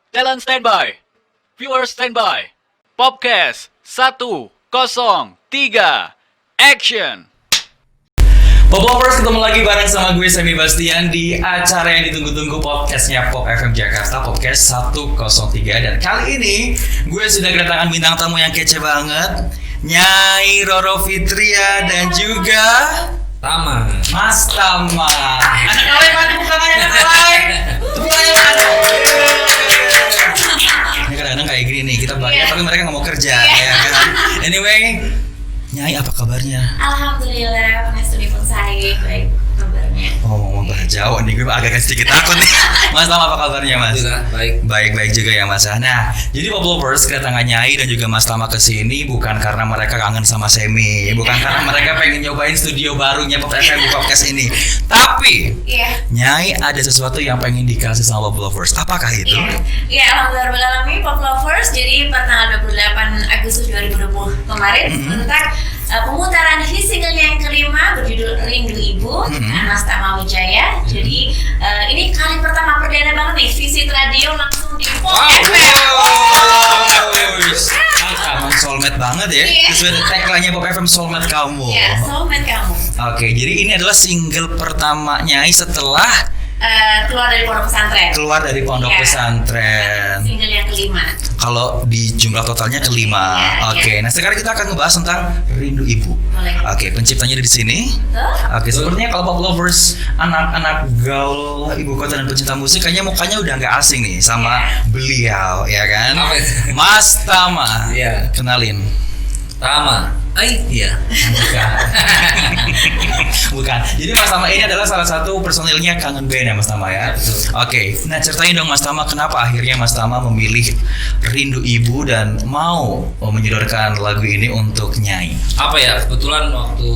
Talent standby. Viewers standby. Popcast 103. Action. Poplovers, ketemu lagi bareng sama gue Semi Bastian di acara yang ditunggu-tunggu podcastnya Pop FM Jakarta, Popcast 103. Dan kali ini gue sudah kedatangan bintang tamu yang kece banget, Nyai Roro Fitria dan juga Tama. Mas Tama. Anak lain mana bukan anak lain. Ini kadang-kadang kayak gini nih, kita bayar tapi mereka nggak mau kerja, ya kan? Anyway, Nyai apa kabarnya? Alhamdulillah, Mas Tuni pun baik kabarnya. Ngomong bahasa Jawa nih, gue agak sedikit takut nih. Mas Tama apa kabarnya, Mas? Juga baik. Baik-baik juga ya, Mas. Nah, jadi Poplovers kedatangan Nyai dan juga Mas Tama ke sini bukan karena mereka kangen sama Semi, bukan karena mereka pengen nyobain studio barunya Pop FM Popcast ini. Tapi Iya. Nyai ada sesuatu yang pengen dikasih sama Poplovers. Apakah itu? Iya, alhamdulillah Pop Lovers. Jadi per tanggal 28 Agustus 2020 kemarin tentang pemutaran hit singlenya yang kelima berjudul Rindu Ibu, Mas Tama Wijaya. Jadi ini kali pertama perdana banget nih visit radio langsung di Pop FM. Emang soulmate banget ya. Iya. Sesuai tagline-nya Pop FM, soulmate kamu. Ya, soulmate kamu. Oke, jadi ini adalah single pertama Nyai setelah Keluar dari pondok pesantren. keluar dari pondok Iya. pesantren. Single yang kelima. Kalau di jumlah totalnya kelima. Iya, Oke, nah sekarang kita akan ngebahas tentang Rindu Ibu. Boleh. Oke, penciptanya dari sini. Tuh. Oke, sepertinya kalau Pop Lovers, anak-anak gaul ibu kota dan pecinta musik, kayaknya mukanya udah nggak asing nih sama beliau, ya kan? Apa itu? Mas Tama. Iya. Kenalin. Tama. Iya. Bukan. Jadi Mas Tama ini adalah salah satu personilnya Kangen Band ya, Mas Tama ya. Betul. Oke. Nah, ceritain dong Mas Tama, kenapa akhirnya Mas Tama memilih Rindu Ibu dan mau menyodorkan lagu ini untuk Nyai? Apa ya? Kebetulan waktu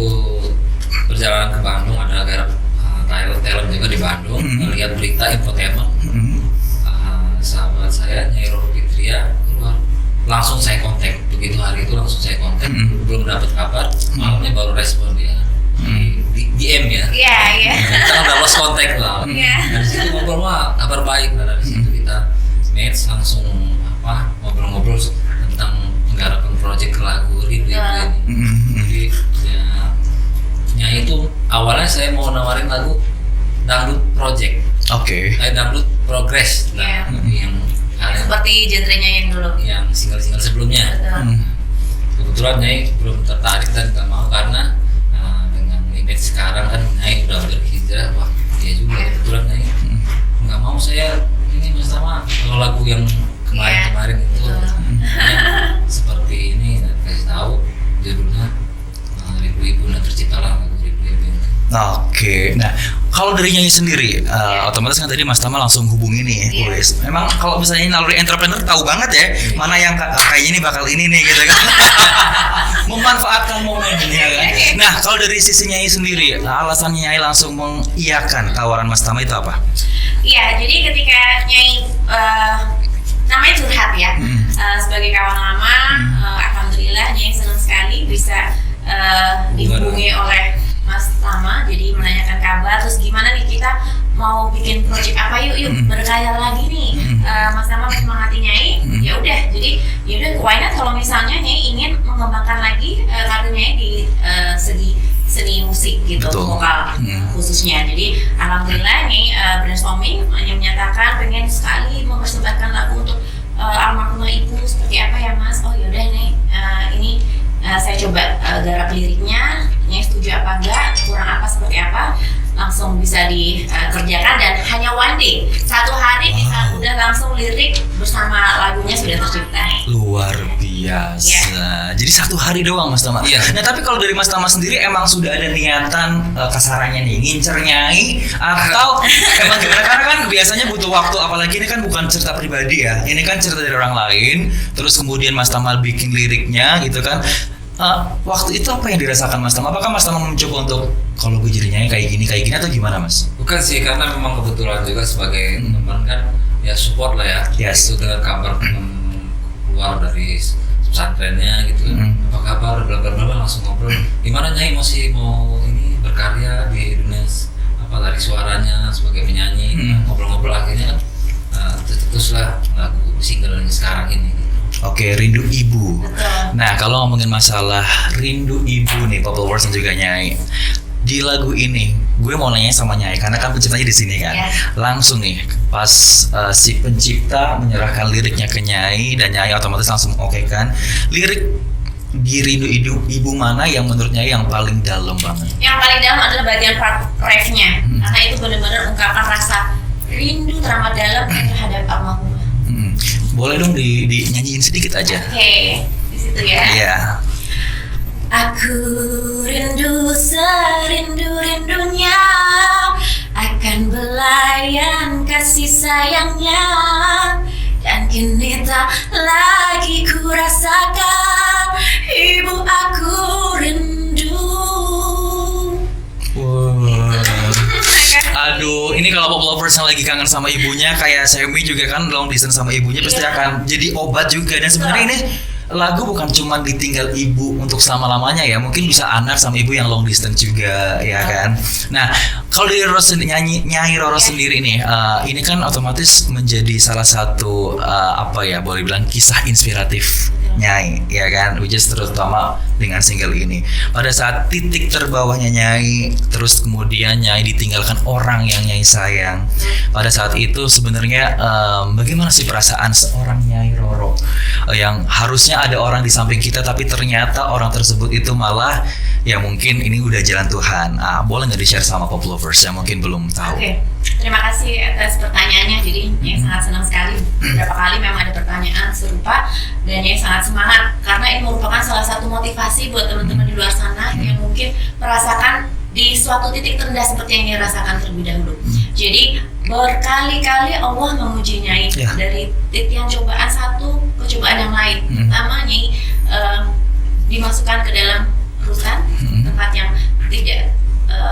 perjalanan ke Bandung ada garap talent juga di Bandung, melihat berita infotainment. Sahabat saya Nyai Roro Fitria keluar. Langsung saya kontak. Begitu hari itu langsung saya kontak. Belum dapat kabar. Malamnya baru respon dia. Di DM ya. Iya. Kita udah lost kontak lah. Iya. Dari situ ngobrol mah kabar baik. Nah dari situ kita match langsung ngobrol-ngobrol tentang menggarapan proyek lagu Rindu Ibu ini. Jadi ya, Nyai itu awalnya saya mau nawarin lagu dangdut project, Oke. dangdut progress, Iya. yang Seperti genrenya yang dulu. yang single-single sebelumnya. Betul. Kebetulan Nyai belum tertarik dan nggak mau karena dengan image sekarang kan Nyai udah berhijrah. Wah dia juga kebetulan Nyai nggak mau saya ini Mas Tama kalau lagu yang kemarin itu seperti ini kasih tahu judulnya Rindu Ibu dan terciptalah lagu Rindu Ibu ini. Oke, nah kalau dari Nyai sendiri, otomatis kan tadi Mas Tama langsung hubungi nih, Iya. wes. Memang kalau misalnya naluri entrepreneur tahu banget ya, mana yang kayaknya ini bakal ini nih gitu kan. Memanfaatkan momen ini ya kan. Nah kalau dari sisi Nyai sendiri, alasan Nyai langsung mengiyakan tawaran Mas Tama itu apa? Iya, jadi ketika Nyai namanya curhat ya, sebagai kawan lama, alhamdulillah Nyai senang sekali bisa dihubungi oleh Mas Tama, jadi menanyakan kabar, terus gimana nih kita mau bikin project apa yuk berkarya lagi nih. Mas Tama menyemangati Nyai, ya udah, jadi ya udah why not kalau misalnya Nyai ingin mengembangkan lagi karir Nyai di seni musik gitu, Betul. vokal khususnya. Jadi alhamdulillah Nyai brainstorming hanya menyatakan pengen sekali mempersembahkan lagu untuk almarhumah ibu, seperti apa ya Mas? Oh yaudah nih, ini saya coba garap liriknya, Nyai setuju apa enggak, kurang apa seperti apa, langsung bisa dikerjakan dan hanya one day, satu hari bisa udah langsung lirik bersama lagunya sudah tercipta. Luar biasa. Jadi satu hari doang Mas Tama. Iya. Nah tapi kalau dari Mas Tama sendiri emang sudah ada niatan kasarannya nih ngincer Nyai atau emang gimana? Karena kan biasanya butuh waktu, apalagi ini kan bukan cerita pribadi ya. Ini kan cerita dari orang lain. Terus kemudian Mas Tama bikin liriknya gitu kan. Waktu itu apa yang dirasakan Mas Tama? Apakah Mas Tama mencoba untuk kalau gue jadi Nyai kayak gini atau gimana Mas? Bukan sih, karena memang kebetulan juga sebagai teman kan ya support lah ya. Yes. Itu dengan kabar keluar dari pesantrennya gitu kan. Apa kabar bla bla bla, langsung ngobrol. Gimana Nyai masih mau ini berkarya di dunia apa dari suaranya sebagai penyanyi. Ngobrol-ngobrol akhirnya kan tercetuslah lagu single yang sekarang ini. Oke, Rindu Ibu. Betul. Nah, kalau ngomongin masalah Rindu Ibu nih, Pop Lovers dan juga Nyai. Di lagu ini, gue mau nanya sama Nyai karena kan penciptanya di sini kan. Ya. Langsung nih, pas si pencipta menyerahkan liriknya ke Nyai dan Nyai otomatis langsung oke kan. Lirik di Rindu Ibu mana yang menurut Nyai yang paling dalam banget? Yang paling dalam adalah bagian part refnya, karena itu benar-benar ungkapan rasa rindu teramat dalam terhadap almarhumah. Boleh dong dinyanyiin sedikit aja. Oke, di situ ya. Iya. Aku rindu serindu-rindunya akan belayan kasih sayangnya, dan kini tak lagi ku rasakan ibu aku rindu. Wow. Aduh, ini kalau Pop Lovers yang lagi kangen sama ibunya, kayak Semi juga kan long distance sama ibunya, pasti Iya. akan jadi obat juga. Dan sebenarnya ini lagu bukan cuma ditinggal ibu untuk selama-lamanya ya, mungkin bisa anak sama ibu yang long distance juga ya kan. Nah, kalau dari Nyai Roro sendiri nih, ini kan otomatis menjadi salah satu apa ya, boleh bilang kisah inspiratif Nyai ya kan, which is terutama dengan single ini. Pada saat titik terbawahnya Nyai, terus kemudian Nyai ditinggalkan orang yang Nyai sayang. Pada saat itu sebenarnya bagaimana sih perasaan seorang Nyai Roro yang harusnya ada orang di samping kita, tapi ternyata orang tersebut itu malah ya mungkin ini udah jalan Tuhan. Boleh nggak di-share sama Pop Lovers yang mungkin belum tahu? Oke, terima kasih atas pertanyaannya. Jadi Nyai sangat senang sekali. Beberapa kali memang ada pertanyaan serupa dan Nyai sangat semangat karena ini merupakan salah satu motivasi buat teman-teman di luar sana yang mungkin merasakan di suatu titik terendah seperti yang Nyai rasakan terlebih dahulu. Jadi berkali-kali Allah memuji Nyai dari titian cobaan satu ke cobaan yang lain. Pertama, Nyai dimasukkan ke dalam rutan, tempat yang tidak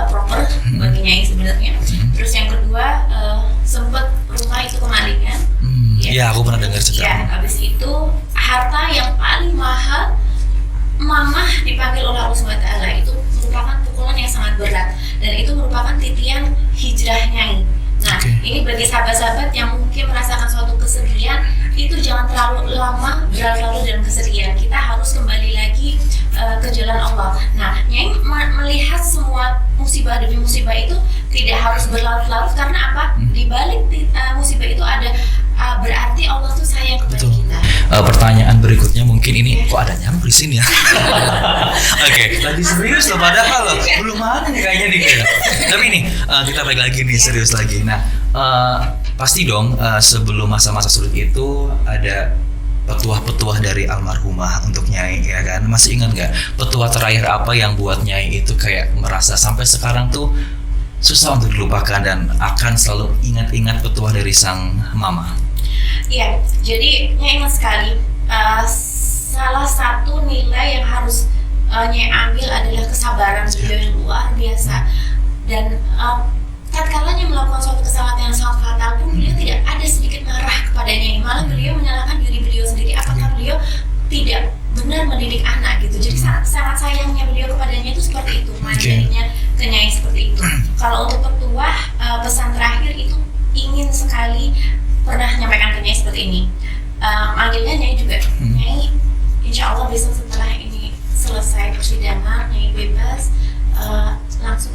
proper bagi Nyai sebenarnya. Terus yang kedua, sempat rumah itu kemalingan. Ya, aku pernah dengar cerita. Ya, habis itu harta yang paling mahal, mamah dipanggil oleh Allah SWT, itu merupakan pukulan yang sangat berat dan itu merupakan titian hijrah Nyai. Nah, ini bagi sahabat-sahabat yang mungkin merasakan suatu kesedihan, itu jangan terlalu lama berlarut-larut dalam kesedihan. Kita harus kembali lagi ke jalan Allah. Nah, Nyai melihat semua musibah demi musibah itu tidak harus berlarut-larut karena apa? Di balik musibah itu ada berarti Allah tuh sayang kepada kita. Pertanyaan berikutnya mungkin ini kok ada nyamuk di sini ya? Oke, lagi serius loh padahal loh. Belum ada nih kayaknya nih. Tapi nih kita balik lagi nih serius lagi. Nah, pasti dong sebelum masa-masa sulit itu ada petuah-petuah dari almarhumah untuk Nyai ya kan. Masih ingat nggak petuah terakhir apa yang buat Nyai itu kayak merasa sampai sekarang tuh susah untuk dilupakan dan akan selalu ingat-ingat petuah dari sang mama? Iya, jadi Nyai ingat sekali salah satu nilai yang harus Nyai ambil adalah kesabaran beliau yang luar biasa. Dan tatkala Nyai melakukan suatu kesalahan yang sangat fatal pun beliau tidak ada sedikit marah kepada Nyai, malah beliau menyalahkan diri beliau sendiri apakah beliau tidak benar mendidik anak gitu. Jadi sangat sayangnya beliau kepada Nyai itu seperti itu, manjanya ke Nyai seperti itu. Kalau untuk petuah, pesan terakhir itu ingin sekali pernah nyampaikan ke Nyai seperti ini. Manggilnya Nyai juga, Nyai insya Allah besok setelah ini selesai persidangan, Nyai bebas, langsung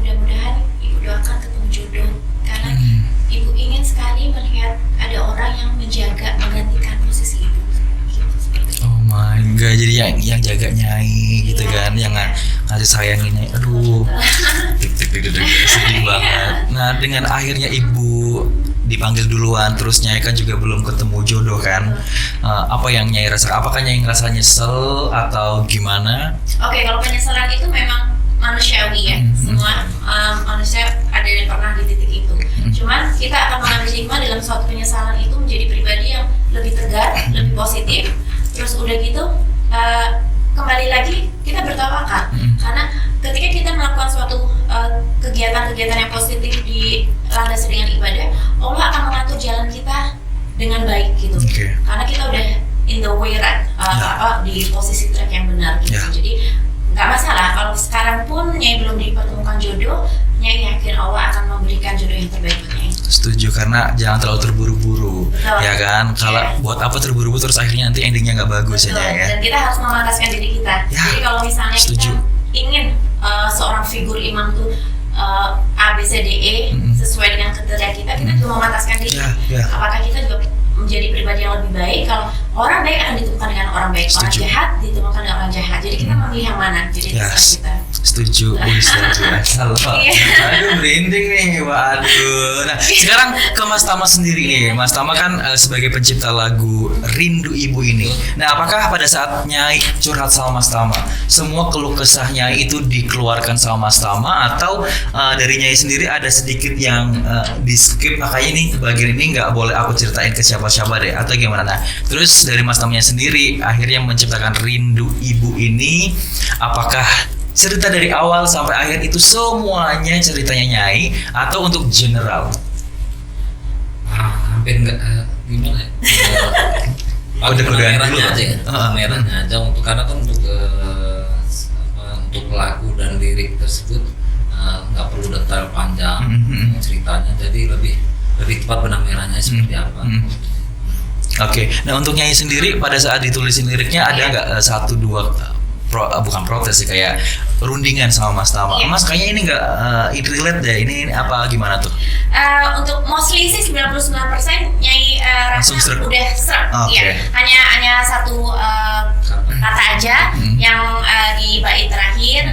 mudah-mudahan ibu doakan ketemu jodoh karena ibu ingin sekali melihat ada orang yang menjaga, menggantikan posisi ibu. Oh my god, jadi yang jaga Nyai gitu kan, yang ngasih sayangin Nyai. Aduh, sedih banget. Nah, dengan akhirnya ibu dipanggil duluan, terus Nyai kan juga belum ketemu jodoh kan. Apa yang Nyai rasakan? Apakah Nyai ngerasa nyesel atau gimana? Oke, kalau penyesalan itu memang manusiawi ya. Semua manusia ada yang pernah di titik itu. Cuman kita akan mengambil hikmah dalam suatu penyesalan itu menjadi pribadi yang lebih tegar, lebih positif. Terus udah gitu kembali lagi kita bertawakal karena ketika kita melakukan suatu kegiatan-kegiatan yang positif di landasi dengan ibadah, Allah akan mengatur jalan kita dengan baik gitu. Karena kita udah in the way right, di posisi track yang benar gitu. Jadi nggak masalah kalau sekarang pun Nyai belum dipertemukan jodoh, Nyai yakin Allah akan memberikan jodoh yang terbaik buat Nyai. Setuju, karena jangan terlalu terburu-buru, Betul. ya kan? Kalau Iya. buat apa terburu-buru terus akhirnya nanti endingnya nggak bagus Betul. ya. Dan kita harus memantaskan diri kita. Ya, Jadi kalau misalnya setuju. kita ingin seorang figur imam tuh A, B, C, D, E sesuai dengan kriteria kita juga memantaskan diri. Ya, ya. Apakah kita juga menjadi pribadi yang lebih baik? Kalau orang baik akan ditemukan dengan orang baik, orang Setuju. jahat ditemukan dengan orang jahat. Jadi kita memilih yang mana? Jadi terserah Yes. kita. Setuju, setuju. Iya. Aduh, merinding nih, waduh. Nah, sekarang ke Mas Tama sendiri nih. Mas Tama kan sebagai pencipta lagu Rindu Ibu ini. Nah, apakah pada saat Nyai curhat sama Mas Tama, semua keluh kesah Nyai itu dikeluarkan sama Mas Tama, atau dari Nyai sendiri ada sedikit yang di skip, makanya ini bagian ini nggak boleh aku ceritain ke siapa-siapa deh, atau gimana? Nah, terus dari Mas Tamanya sendiri akhirnya menciptakan Rindu Ibu ini, apakah cerita dari awal sampai akhir itu semuanya ceritanya Nyai atau untuk general? Hampir nggak gimana ya? Kode-kodean dulu. Merahnya aja ya, merahnya aja karena kan untuk lagu dan lirik tersebut nggak perlu detail panjang ceritanya, jadi lebih tepat benang merahnya seperti apa. Oke, nah untuk Nyai sendiri pada saat ditulisin liriknya ada nggak satu dua bukan protes sih, kayak rundingan sama Mas Tama? Iya. Mas kayaknya ini nggak relate deh, ini apa gimana tuh? Untuk mostly sih 99% Nyai Langsung rasa serap. udah serap. Oke. Iya. Hanya satu kata aja yang di bait terakhir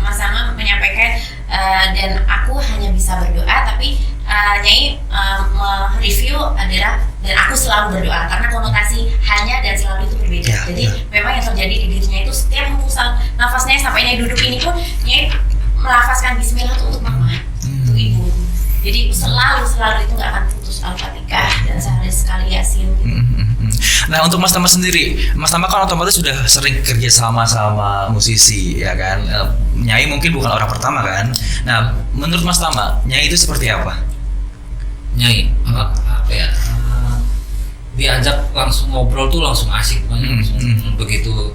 Mas Tama menyampaikan dan aku hanya bisa berdoa, tapi Nyai mereview adalah dan aku selalu berdoa, karena konotasi hanya dan selalu itu berbeda. Ya, Jadi ya. memang yang terjadi di dirinya itu setiap hembusan nafasnya sampai Nyai duduk ini pun Nyai melafazkan Bismillah itu untuk mama, untuk ibu. Jadi selalu itu nggak akan putus Al-Fatihah dan sehari sekali Yasin. Nah untuk Mas Tama sendiri, Mas Tama kan otomatis sudah sering kerja sama musisi, ya kan? Nyai mungkin bukan orang pertama kan? Nah menurut Mas Tama, Nyai itu seperti apa? Nyai apa ya, diajak langsung ngobrol tuh langsung asik banget, langsung begitu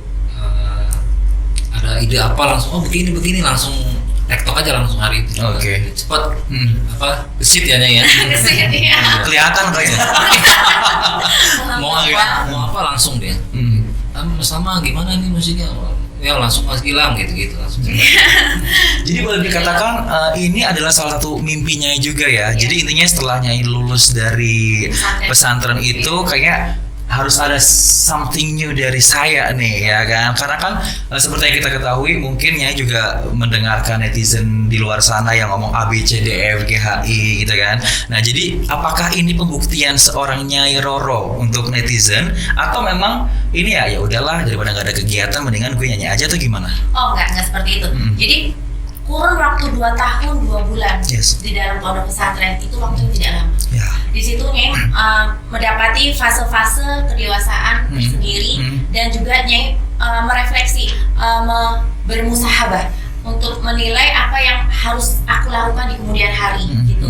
ada ide apa langsung begini langsung tektok aja langsung hari itu. Oke. Cepat gesit ya Nyai ya. Kesit, ya. Kelihatan kayaknya. mau apa langsung dia. Mas Tama gimana nih musiknya? Ya langsung Mas Gilang gitu langsung. Jadi boleh dikatakan ini adalah salah satu mimpinya juga ya. Jadi intinya setelah Nyai lulus dari pesantren itu kayak harus ada something new dari saya nih, ya kan? Karena kan seperti yang kita ketahui, mungkin Nyai juga mendengarkan netizen di luar sana yang ngomong A, B, C, D, E, F, G, H, I gitu kan. Nah jadi apakah ini pembuktian seorang Nyai Roro untuk netizen, atau memang ini ya udahlah daripada nggak ada kegiatan mendingan gue nyanyi aja, atau gimana? Oh enggak seperti itu. Jadi kurun waktu 2 tahun 2 bulan Yes. di dalam pondok pesantren itu waktu yang tidak lama. Ya. Di situ Nyai mendapati fase-fase kedewasaan tersendiri dan juga Nyai merefleksi, bermusahabah untuk menilai apa yang harus aku lakukan di kemudian hari gitu.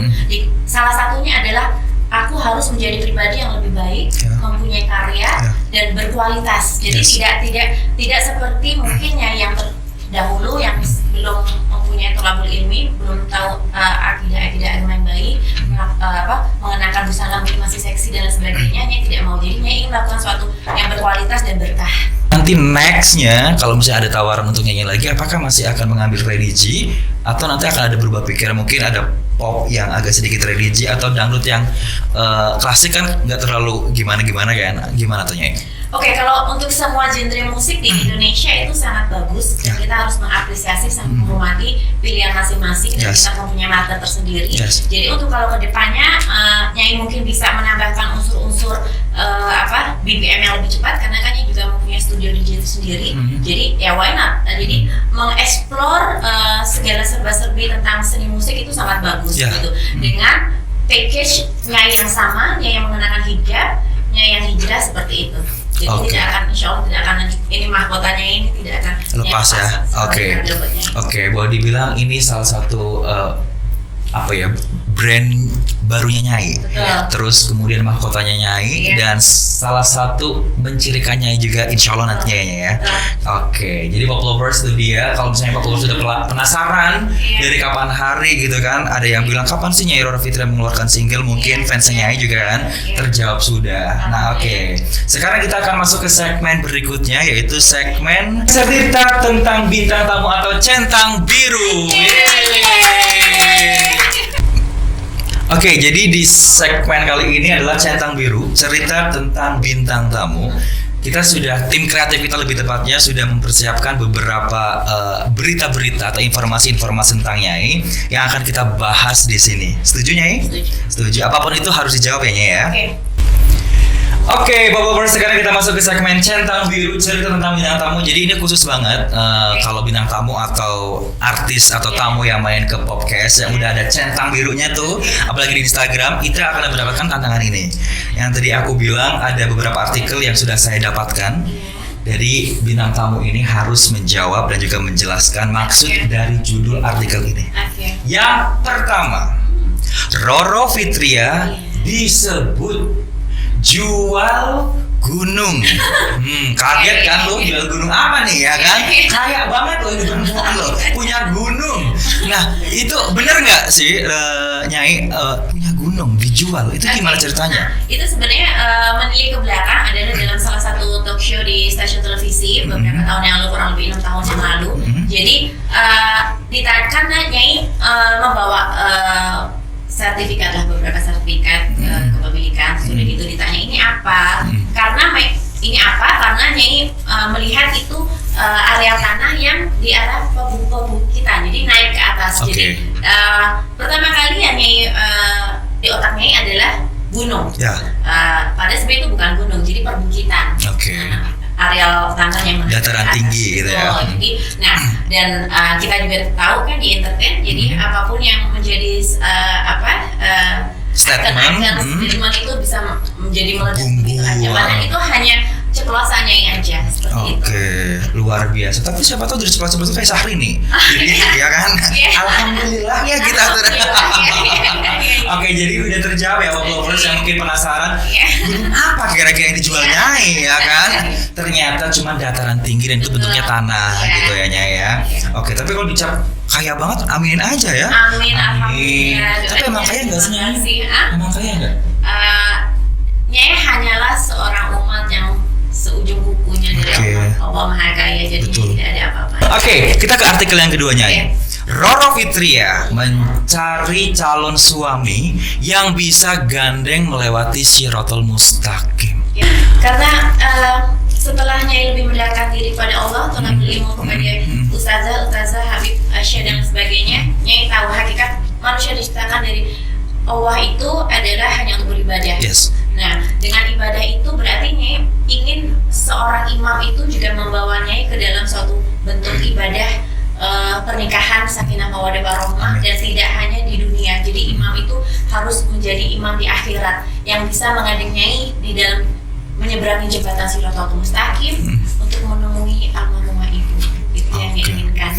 Salah satunya adalah aku harus menjadi pribadi yang lebih baik, mempunyai karya dan berkualitas. Jadi tidak seperti mungkin yang terdahulu yang belum mempunyai tolabul ilmi, belum tahu akidah agama yang baik, mengenakan busana mungkin masih seksi dan lain sebagainya. Nyai tidak mau, jadi Nyai ingin melakukan sesuatu yang berkualitas dan berkah. Nanti nextnya kalau misalnya ada tawaran untuk nyanyi lagi, apakah masih akan mengambil religi atau nanti akan ada berubah pikiran, mungkin ada pop yang agak sedikit religi atau dangdut yang klasik kan nggak terlalu gimana kan, gimana tuh Nyai? Oke, kalau untuk semua genre musik di Indonesia itu sangat bagus dan kita harus mengapresiasi sampai menghormati pilihan masing-masing dan kita mempunyai market tersendiri. Jadi untuk kalau kedepannya Nyai mungkin bisa menambahkan unsur-unsur BPM yang lebih cepat, karena kan Nyai juga mempunyai studio DJ itu sendiri. Jadi ya why not? Jadi mengeksplor segala serba-serbi tentang seni musik itu sangat bagus gitu. Dengan package Nyai yang sama, Nyai yang mengenakan hijab, Nyai yang hijrah seperti itu. Jadi tidak akan, insya Allah tidak akan, ini mahkotanya ini tidak akan lepas ya. Oke, boleh dibilang ini salah satu brand barunya Nyai. Betul. Terus kemudian mahkotanya Nyai, Iya. dan salah satu mencirikan Nyai juga insya Allah nantinya ya. Oke, jadi Pop Lovers itu dia. Kalau misalnya Pop Lovers sudah penasaran Iya. dari kapan hari gitu kan, ada yang bilang kapan sih Nyai Roro Fitria mengeluarkan single, mungkin fansnya Nyai juga kan terjawab sudah. Nah oke, sekarang kita akan masuk ke segmen berikutnya, yaitu segmen cerita tentang bintang tamu atau centang biru. Yeay. Oke, jadi di segmen kali ini adalah centang biru, cerita tentang bintang tamu. Kita sudah, tim kreatif kita lebih tepatnya sudah mempersiapkan beberapa berita-berita atau informasi-informasi tentang Nyai yang akan kita bahas di sini. Setuju Nyai? Setuju. Apapun itu harus dijawab ya Nyai ya. Oke, Bapak-bapak, sekarang kita masuk ke segmen centang biru, cerita tentang bintang tamu. Jadi ini khusus banget kalau bintang tamu atau artis atau tamu yang main ke Popcast yang udah ada centang birunya tuh, apalagi di Instagram, itu akan mendapatkan tantangan ini. Yang tadi aku bilang ada beberapa artikel yang sudah saya dapatkan. Dari bintang tamu ini harus menjawab dan juga menjelaskan maksud dari judul artikel ini. Yang pertama, Roro Fitria disebut jual gunung. Kaget kan lo, jual gunung apa nih ya kan? Kaya banget lo ini perempuan lo, punya gunung. Nah itu bener nggak sih Nyai punya gunung dijual? Itu gimana ceritanya? Itu sebenarnya menilik ke belakang adalah dalam salah satu talk show di stasiun televisi beberapa tahun yang lalu, kurang lebih 6 tahun yang lalu. Jadi karena Nyai membawa sertifikat lah, beberapa sertifikat kepemilikan. Sudah gitu ditanya ini apa? Karena ini apa? Karena Nyai melihat itu area tanah yang di arah perbukitan, jadi naik ke atas. Jadi pertama kali yang Nyai di otak Nyai adalah gunung. Padahal sebenarnya itu bukan gunung, jadi perbukitan. Areal tanah yang dataran tinggi gitu ya. Jadi, dan kita juga tahu kan di entertain, jadi apapun yang menjadi statement itu bisa menjadi meledak bumbu. Gitu aja. Padahal itu hanya ceplosannya aja seperti itu. Luar biasa. Tapi siapa tahu dari ceplos-ceplos itu kayak Syahrini. Jadi ya kan. Alhamdulillah ya kita. Oke, jadi udah terjawab ya Poplovers yang mungkin penasaran. Gunung apa kira-kira yang dijual Nyai ya kan? Ternyata cuma dataran tinggi dan itu bentuknya tanah gitu ya Nyai ya. Oke, tapi kalau dicap kaya banget, aminin aja ya. Amin. Alhamdulillah. Tapi emang kaya nggak sih Nyai? Emang kaya nggak? Nyai hanyalah seorang umat yang seujung kukunya dari Allah Maha Kaya, jadi tidak ada apa-apa. Oke, kita ke artikel yang kedua Nyai. Roro Fitria mencari calon suami yang bisa gandeng melewati Shirathul Mustaqim. Karena setelah Nyai lebih mendekatkan diri pada Allah, telah berilmu kepada ustazah, Habib, Syekh dan sebagainya, Nyai tahu hakikat manusia diciptakan dari Allah itu adalah hanya untuk beribadah. Nah, dengan ibadah itu berarti Nyai ingin seorang imam itu juga membawa Nyai ke dalam suatu bentuk ibadah pernikahan sakinah mawaddah warahmah, dan tidak hanya di dunia. Jadi imam itu harus menjadi imam di akhirat yang bisa mengajak Nyai di dalam menyeberangi jembatan Shirathul Mustaqim untuk menemui almarhumah ibu. Itu yang diinginkan.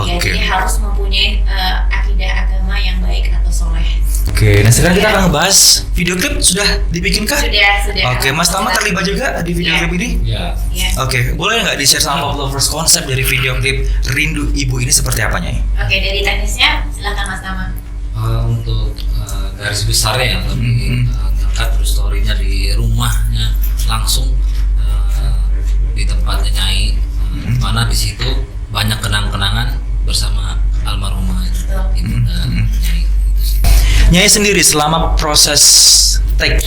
Ya, jadi harus mempunyai akidah agama yang baik atau soleh. Nah sekarang kita akan ngebahas video klip. Sudah dibikinkah? Sudah. Mas Tama terlibat juga di video klip ini? Ya. Boleh nggak di-share sama Poplovers konsep dari video klip Rindu Ibu ini seperti apa Nyai? Dari teknisnya silakan Mas Tama. Untuk garis besarnya yang lebih ngangkat terus story-nya di rumahnya langsung di tempatnya Nyai, mana di situ banyak kenang-kenangan bersama almarhumah Ibu dan Nyai. Nyai sendiri selama proses take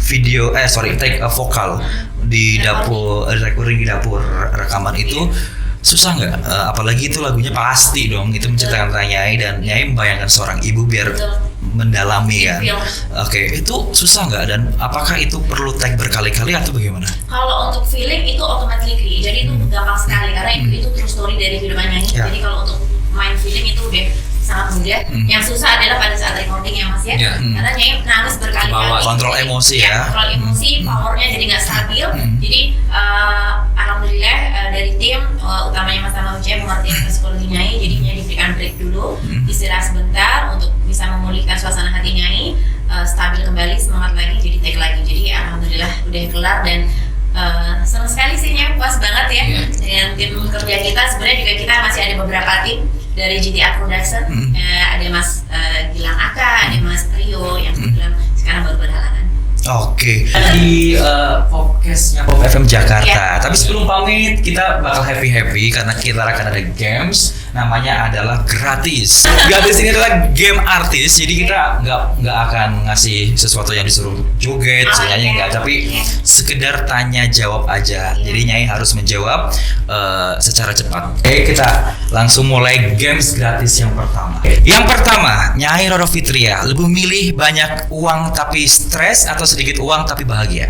video, take vokal di dapur, recording di dapur rekaman itu susah nggak? Apalagi itu lagunya pasti dong itu menceritakan tentang Nyai, dan Nyai membayangkan seorang ibu biar mendalami kan. Itu susah nggak, dan apakah itu perlu take berkali-kali atau bagaimana? Kalau untuk feeling itu automatically, jadi itu gampang sekali karena itu true story dari kehidupan Nyai. Jadi kalau untuk main feeling itu udah sangat mudah. Yang susah adalah pada saat recording ya Mas ya. Karena Nyai nangis berkali-kali. Kontrol emosi ya. Kontrol emosi, powernya jadi nggak stabil. Jadi alhamdulillah dari tim utamanya Mas Tama Ucaya mengerti psikologi Nyai, jadi Nyai diberikan break dulu, istirahat sebentar untuk bisa memulihkan suasana hati Nyai, stabil kembali, semangat lagi, jadi take lagi. Jadi alhamdulillah udah kelar dan senang sekali sih Nyai, puas banget ya dengan tim kerja kita. Sebenarnya juga kita masih ada beberapa tim dari GTA Production, ada Mas Gilang Aka, ada Mas Rio yang sekarang baru berhalangan. Oke, di podcastnya Pop FM Jakarta. Ya. Tapi sebelum pamit, kita bakal happy karena kita akan ada games. Namanya adalah gratis. Gratis ini adalah game artis. Jadi kita nggak akan ngasih sesuatu yang disuruh joget, nyanyi nggak. Tapi sekedar tanya jawab aja. Jadi Nyai harus menjawab secara cepat. Oke, kita langsung mulai games gratis yang pertama. Yang pertama, Nyai Roro Fitria lebih milih banyak uang tapi stres atau sedikit uang tapi bahagia?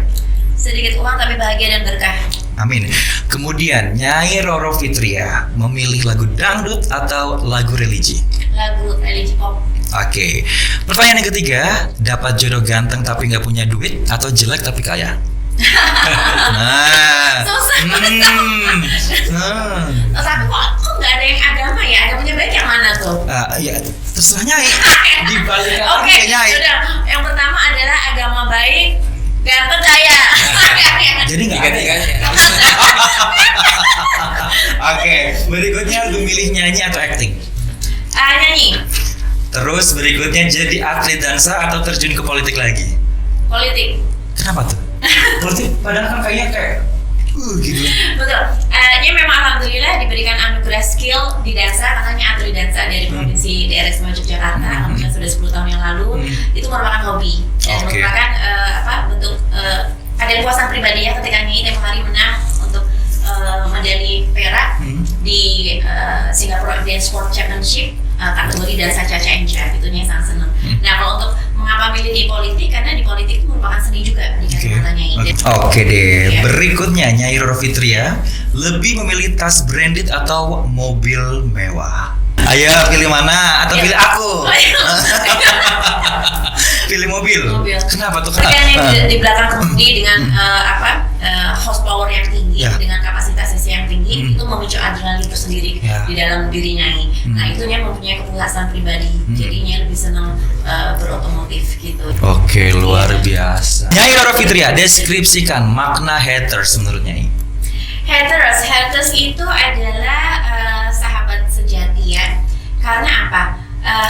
Sedikit uang tapi bahagia dan berkah. Amin. Kemudian Nyai Roro Fitria memilih lagu dangdut atau lagu religi? Lagu religi pop. Oke. Pertanyaan yang ketiga, dapat jodoh ganteng tapi nggak punya duit atau jelek tapi kaya? Nah. Susah. Tapi kok nggak ada yang agama ya? Agamanya baik yang mana tuh? Ya terserah Nyai. Dibalikan Oke, ke Nyai. sudah. Yang pertama adalah agama baik, ganteng kaya. Jadi nggak ada. Oke, berikutnya lu milih nyanyi atau acting? Nyanyi, Terus berikutnya jadi atlet dansa atau terjun ke politik lagi? politik. Kenapa tuh? Politik padahal kan kayaknya kayak gitu. Betul. Ini memang alhamdulillah diberikan anugerah skill di dansa, katanya atlet dansa dari provinsi daerah istimewa Yogyakarta. Alhamdulillah sudah 10 tahun yang lalu. Itu merupakan hobi dan Oke. merupakan bentuk ada kepuasan pribadi ya ketika Nyai tempo hari menang untuk medali perak di Singapore Dance Sport Championship kategori dansa Cha-Cha Enja. Itu Nyai sangat senang. Nah, kalau untuk mengapa milih di politik, karena di politik itu merupakan seni juga di kacamata Nyai. Oke deh, Ya. berikutnya Nyai Roro Fitria lebih memilih tas branded atau mobil mewah? Ayo pilih mana atau Ya. pilih aku? Oh, iya. Pilih mobil. Mobil. Kenapa tuh? Karena yang di belakang kemudi dengan horsepower yang tinggi, Ya. dengan kapasitas cc yang tinggi, itu memicu adrenalin itu sendiri Ya. di dalam diri Nyai. Nah, itu Nyai mempunyai kepuasan pribadi. Jadi Nyai lebih senang berotomotif gitu. Oke, luar biasa. Nyai Roro Fitria, deskripsikan makna haters menurut Nyai. Haters itu adalah sahabat sejati ya. Karena apa?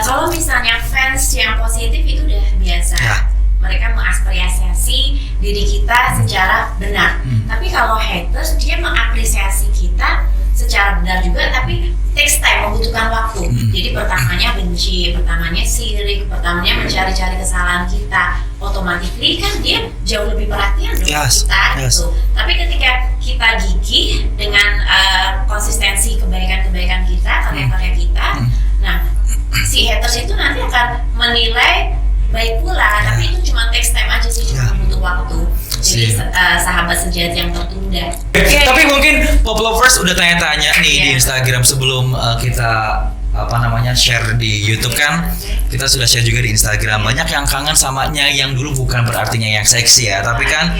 Kalau misalnya fans yang positif itu udah biasa. Ya. Mereka mengapresiasi diri kita secara benar. Tapi kalau haters dia mengapresiasi kita secara benar juga, tapi takes time, membutuhkan waktu. Jadi pertamanya benci, pertamanya sirik, pertamanya mencari-cari kesalahan kita. Otomatis kan dia jauh lebih perhatian dong Yes, kita yes. gitu. Tapi ketika kita gigih dengan konsistensi kebaikan-kebaikan kita, karya-karya kita, nah si haters itu nanti akan menilai baik pula, tapi itu cuma takes time aja sih, cuma butuh waktu. Jadi sahabat sejati yang tertunda. Tapi mungkin Pop Lovers udah tanya-tanya nih di Iya. Instagram sebelum kita share di YouTube kan. Kita sudah share juga di Instagram. Banyak yang kangen sama Nyai yang dulu, bukan berartinya yang seksi ya, tapi kan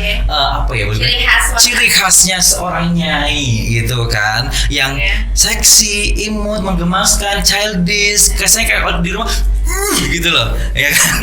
ciri khasnya seorang Nyai gitu kan, yang seksi, imut, menggemaskan, childish, kesannya kayak kalau di rumah gitu loh, ya kan,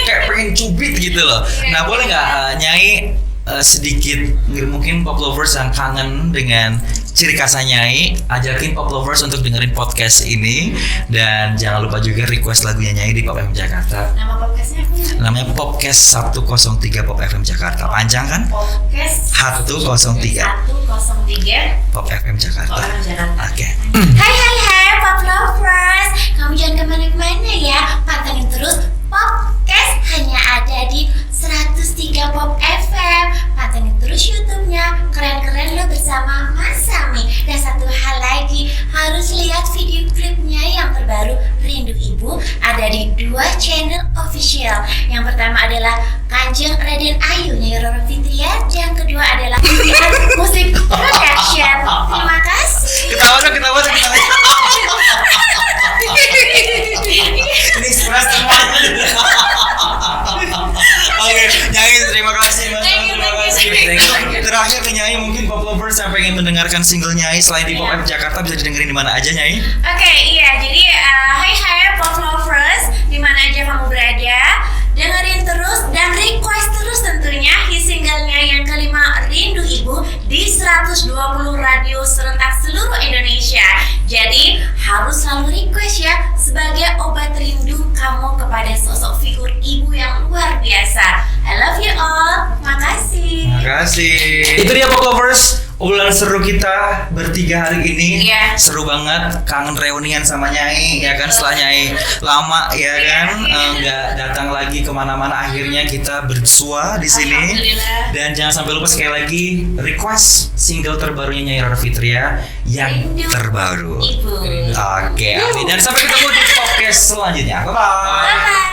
kayak pengen cubit gitu loh. Nah, boleh nggak Nyai sedikit mungkin Pop Lovers yang kangen dengan ciri khasnya Nyai, ajakin Pop Lovers untuk dengerin podcast ini, dan jangan lupa juga request lagunya Nyai di Pop FM Jakarta. Nama podcastnya apa? Namanya Popcast 103 Pop FM Jakarta. Panjang kan? Podcast 103 103 Pop FM Jakarta. Pop FM Jakarta. Oke. Hai Pop Lovers, kamu jangan kemana-mana ya, pantengin terus Popcast, hanya ada di 103 Pop FM. Pantengin terus YouTube-nya, keren-keren lo bersama Mas Sami. Dan satu hal lagi, harus lihat video klipnya yang terbaru Rindu Ibu, ada di 2 channel official. Yang pertama adalah Kanjeng Raden Ayu Nyai Roro Fitria, yang kedua adalah Musik Production. Terima kasih. Ketawa dong. Ini stres semuanya. Oke, Nyai terima kasih Mas. Thank you. Terakhir nih Nyai, mungkin Pop Lovers yang pengen mendengarkan single Nyai selain di Pop FM Jakarta bisa didengerin di mana aja Nyai? Oke, iya. Jadi hai Pop Lovers, di dimana aja kamu berada. Dengerin terus dan request terus tentunya hit singlenya yang kelima Rindu Ibu di 120 radio serentak seluruh Indonesia. Jadi harus selalu request ya sebagai obat rindu kamu kepada sosok figur ibu yang luar biasa. I love you all. Makasih. Makasih. Itu dia Pop Lovers, obrolan seru kita bertiga hari ini. Iya. Seru banget, kangen reunian sama Nyai ya kan, setelah Nyai lama ya kan nggak datang lagi kemana-mana, akhirnya kita bersua di sini. Alhamdulillah. Dan jangan sampai lupa sekali lagi request single terbarunya Nyai Rara Fitria yang Rindu terbaru. Ibu. Oke, amin. Dan sampai ketemu di podcast selanjutnya. Bye bye. Bye.